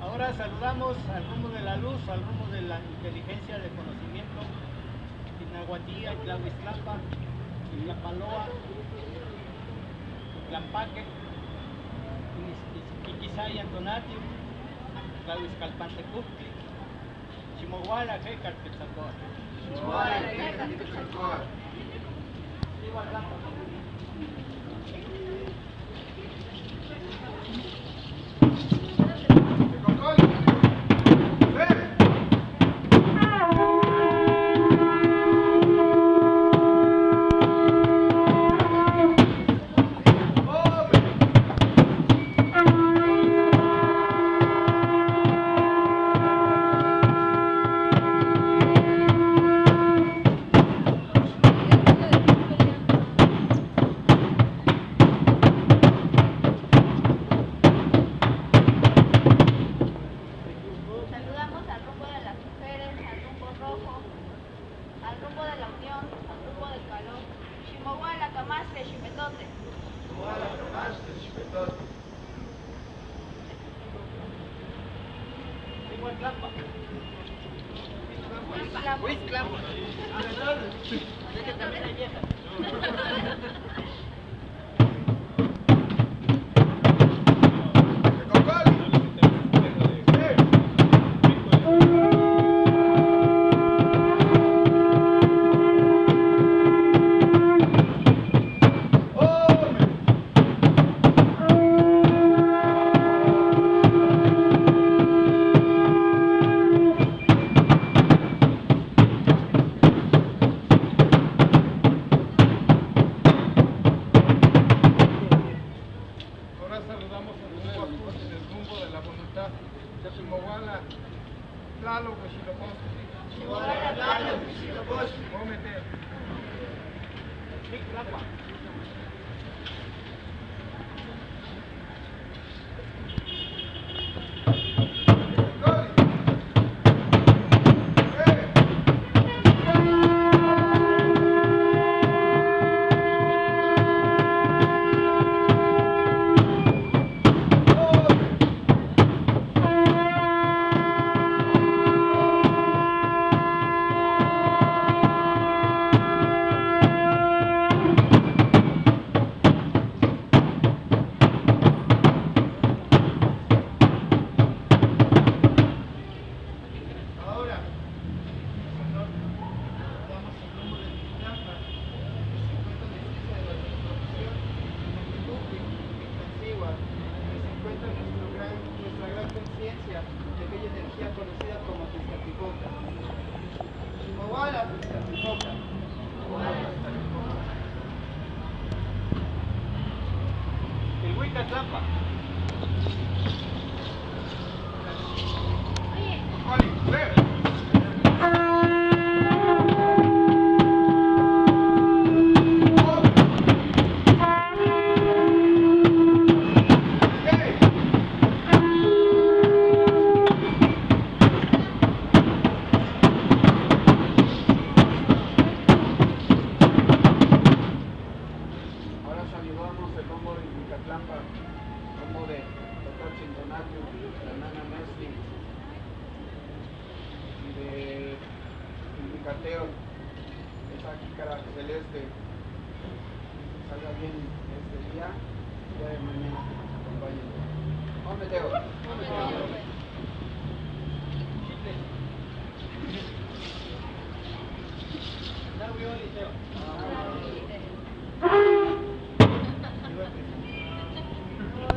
Ahora saludamos al rumbo de la luz, al rumbo de la inteligencia, del conocimiento, Tinahuatía, Tlahuiztlapa, Tlapaloa, Tlampaque, Iquizay, Antonatio, Tlahuizcalpantecutli, Chimohuala, Jecar, Quetzalcóatl. Chimohuala, Jecar, Quetzalcóatl. Al rumbo de la unión, al rumbo del calor, Ximohuala, Camastle, Ximetote. Ximohuala, Camastle, Ximetote. Iguatlapa. Huiztlapa. Es que también hay viejas. Saludamos en el rumbo de la voluntad de Ximohuala, Tlaloc, Huitzilopochtli. Ximohuala, Tlaloc, Huitzilopochtli. Cómete. Tlapa. De aquella energía conocida como Tezcatlipoca. Ximohuala, Tezcatlipoca. El Huicatlapa. Saludamos el rumbo de Yucatlampa, rumbo de Dr. Chintonatio, la Nana Messi y de Indicateo, esa jícara celeste. Salga bien este día y ya de mañana acompañen. ¡Vamos, Teo!